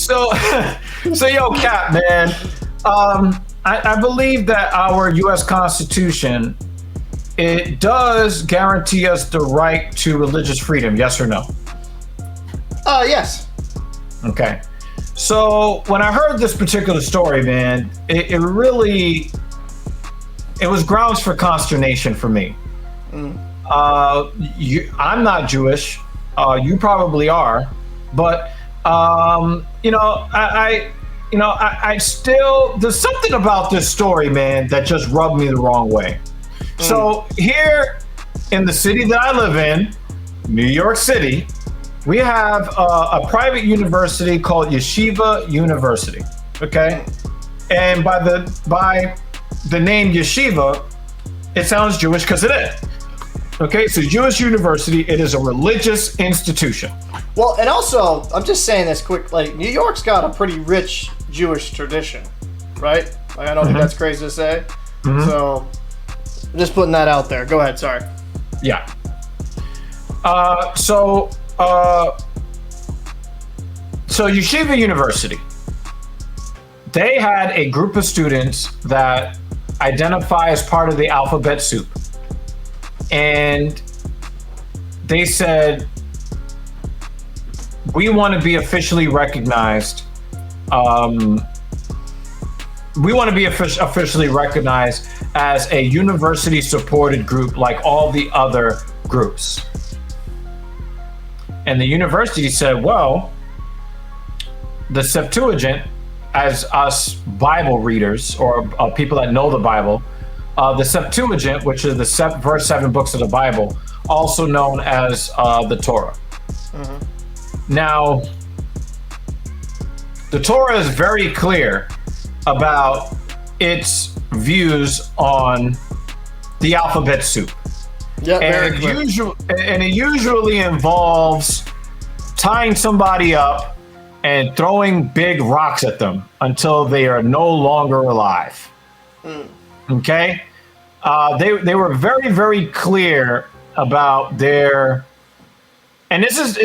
So, yo, Cap, man, I believe that our U.S. Constitution, it does guarantee us the right to religious freedom. Yes or no? Yes. Okay. So when I heard this particular story, man, it really, it was grounds for consternation for me. I'm not Jewish. You probably are, but I still, there's something about this story, man, that just rubbed me the wrong way. So here in the city that I live in, New York City, we have a private university called Yeshiva University. Okay, and by the name Yeshiva, it sounds Jewish because it is. Okay, so Jewish University, it is a religious institution. Well, and also, I'm just saying this quick, like, New York's got a pretty rich Jewish tradition, right? Like, I don't think that's crazy to say. So, I'm just putting that out there. Go ahead, sorry. Yeah. So Yeshiva University, they had a group of students that identify as part of the alphabet soup. And they said, we want to be officially recognized. We want to be officially recognized as a university supported group like all the other groups. And the university said, well, the Septuagint, as us Bible readers or people that know the Bible, the Septuagint, which is the first 7 books of the Bible, also known as the Torah. Now, the Torah is very clear about its views on the alphabet soup. Yeah, and it usually involves tying somebody up and throwing big rocks at them until they are no longer alive. Okay? They were very, very clear about their, and this is,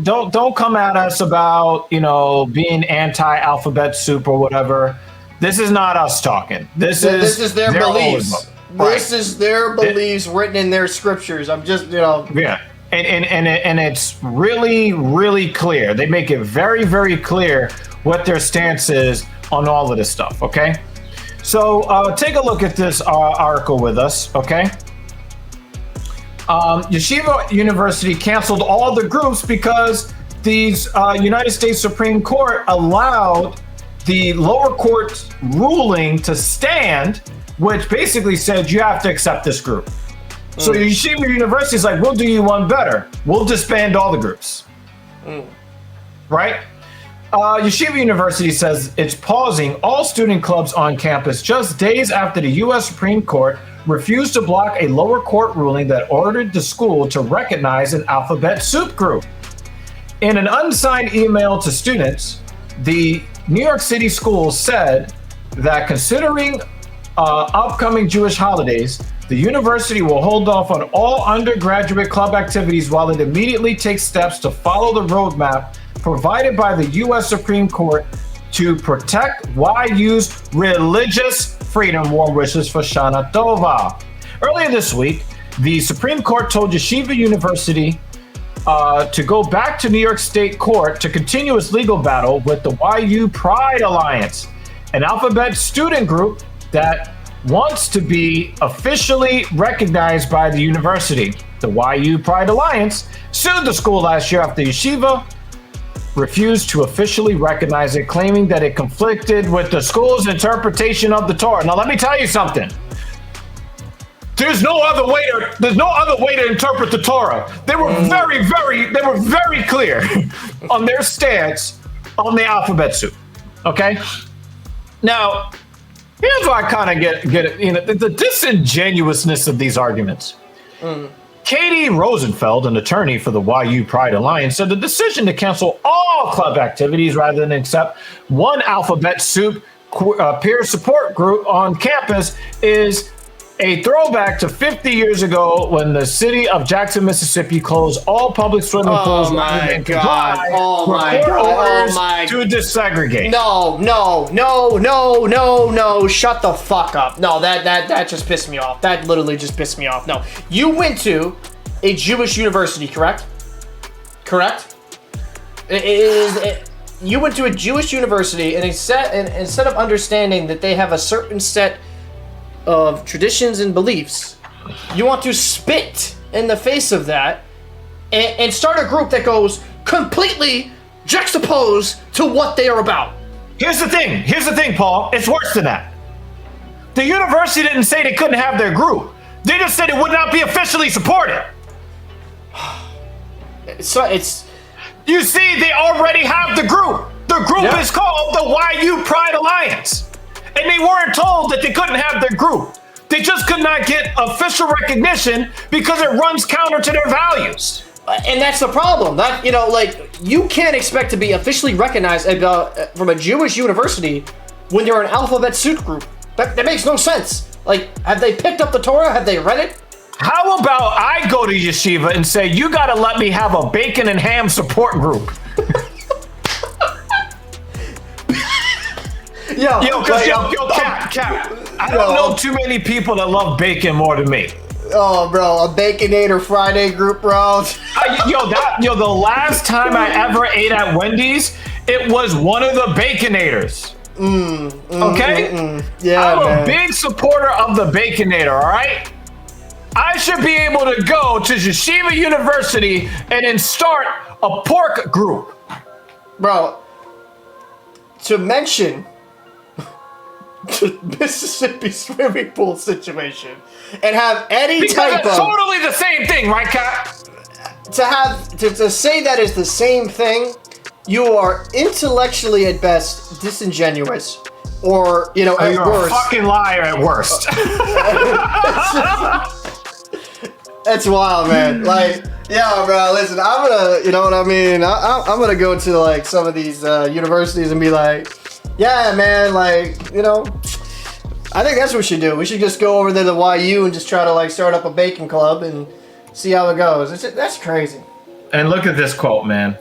don't come at us about, being anti-alphabet soup or whatever. This is not us talking. This is their beliefs. This is their beliefs written in their scriptures. I'm just, Yeah. And it's really, really clear. They make it very, very clear what their stance is on all of this stuff, okay? So take a look at this article with us, okay? Yeshiva University canceled all the groups because these United States Supreme Court allowed the lower court's ruling to stand, which basically said you have to accept this group. So Yeshiva University is like, we'll do you one better. We'll disband all the groups. Right? Yeshiva University says it's pausing all student clubs on campus just days after the U.S. Supreme Court refused to block a lower court ruling that ordered the school to recognize an alphabet soup group. In an unsigned email to students, the New York City schools said that considering upcoming Jewish holidays, the university will hold off on all undergraduate club activities while it immediately takes steps to follow the roadmap provided by the U.S. Supreme Court to protect YU's religious freedom. Warm wishes for Shana Tova. Earlier this week, the Supreme Court told Yeshiva University to go back to New York State Court to continue its legal battle with the YU Pride Alliance, an alphabet student group that wants to be officially recognized by the university. The YU Pride Alliance sued the school last year after Yeshiva refused to officially recognize it, claiming that it conflicted with the school's interpretation of the Torah. Now, let me tell you something. There's no other way to interpret the Torah. They were very clear on their stance on the alphabet soup. Okay? Now, here's why I kind of get it, the disingenuousness of these arguments. Katie Rosenfeld, an attorney for the YU Pride Alliance, said the decision to cancel all club activities rather than accept one alphabet soup peer support group on campus is a throwback to 50 years ago when the city of Jackson, Mississippi closed all public swimming pools Oh my God. Oh my God. to desegregate. No. Shut the fuck up. No, that just pissed me off. That literally just pissed me off. No. You went to a Jewish university, correct? Correct? You went to a Jewish university and instead of understanding that they have a certain set of traditions and beliefs, you want to spit in the face of that and start a group that goes completely juxtaposed to what they are about. Here's the thing, Paul. It's worse than that. The university didn't say they couldn't have their group. They just said it would not be officially supported. You see, they already have the group. The group is called the YU Pride Alliance. And they weren't told that they couldn't have their group. They just could not get official recognition because it runs counter to their values. And that's the problem. That, you can't expect to be officially recognized from a Jewish university when you're an alphabet soup group. That makes no sense. Like, have they picked up the Torah? Have they read it? How about I go to Yeshiva and say, you gotta let me have a bacon and ham support group? Cap. I don't know too many people that love bacon more than me. Oh, bro, a Baconator Friday group, bro. The last time I ever ate at Wendy's, it was one of the Baconators. Okay? Yeah, I'm a big supporter of the Baconator, all right? I should be able to go to Yeshiva University and then start a pork group. Bro, to mention the Mississippi swimming pool situation and have any type of... totally the same thing, right, Cap? To say that is the same thing, you are intellectually at best disingenuous, or, at worst... You're a fucking liar at worst. That's wild, man. Like, yeah, bro, listen, I'm gonna, you know what I mean? I'm gonna go to, like, some of these universities and be like, yeah, man, like, I think that's what we should do. We should just go over there to YU and just try to, like, start up a bacon club and see how it goes. That's crazy. And look at this quote, man.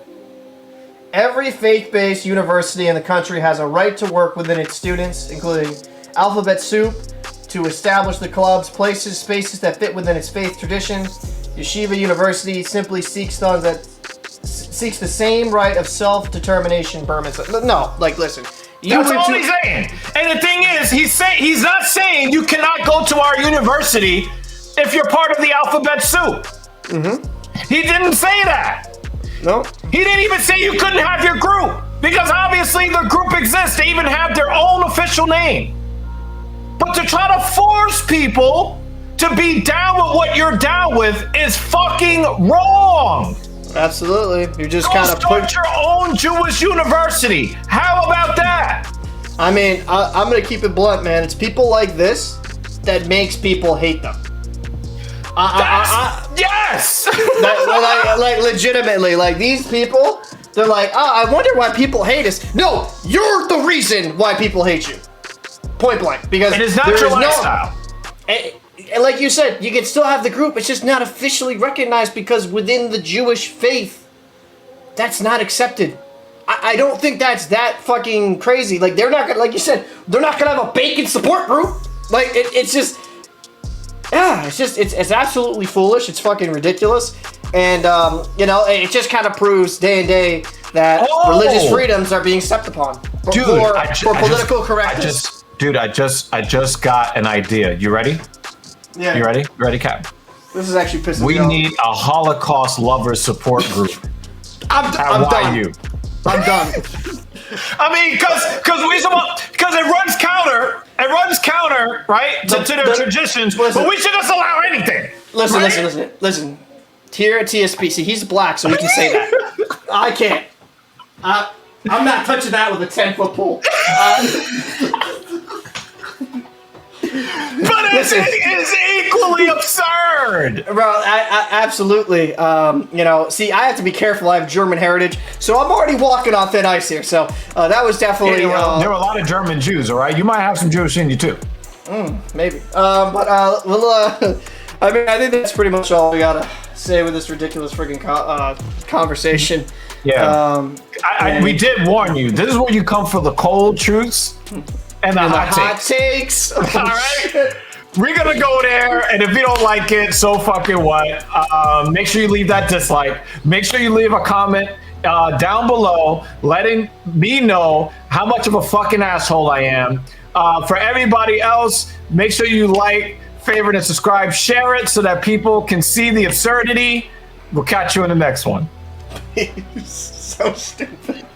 Every faith-based university in the country has a right to work within its students, including Alphabet Soup, to establish the clubs, places, spaces that fit within its faith tradition. Yeshiva University simply seeks the same right of self-determination Berman said. No, like, listen. That's all he's saying. And the thing is, he's not saying you cannot go to our university if you're part of the Alphabet Soup. He didn't say that. No. He didn't even say you couldn't have your group, because obviously the group exists. They even have their own official name. But to try to force people to be down with what you're down with is fucking wrong. Absolutely. You're just kind of start your own Jewish university. How about that? I mean, I'm going to keep it blunt, man. It's people like this that makes people hate them. Yes! like legitimately, like, these people, they're like, I wonder why people hate us. No, you're the reason why people hate you. Point blank. Because it is not your lifestyle. And like you said, you can still have the group. It's just not officially recognized because within the Jewish faith, that's not accepted. I don't think that's that fucking crazy. Like, they're not gonna, like you said, they're not gonna have a bacon support group. Like, it's just, yeah, it's absolutely foolish. It's fucking ridiculous. And, it just kind of proves day and day that religious freedoms are being stepped upon for political correctness. I just got an idea. You ready? Yeah. You ready? You ready, Cap? This is actually pissing me We off. need a Holocaust lovers support group. I'm done. I'm done. I mean, because it runs counter. It runs counter, right, to their traditions. But we should just allow anything. Listen. Here at TSP, see, he's black, so he can say that. I can't. I'm not touching that with a 10-foot pole. But it is equally absurd. Bro, absolutely. See, I have to be careful. I have German heritage, so I'm already walking on thin ice here. So that was definitely... there were a lot of German Jews, all right? You might have some Jewish in you, too. Maybe. I mean, I think that's pretty much all we gotta say with this ridiculous freaking conversation. Yeah. We did warn you. This is where you come for the cold truths and the hot takes. All right? We're going to go there, and if you don't like it, so fucking what? Make sure you leave that dislike. Make sure you leave a comment down below letting me know how much of a fucking asshole I am. For everybody else, make sure you like, favorite, and subscribe. Share it so that people can see the absurdity. We'll catch you in the next one. So stupid.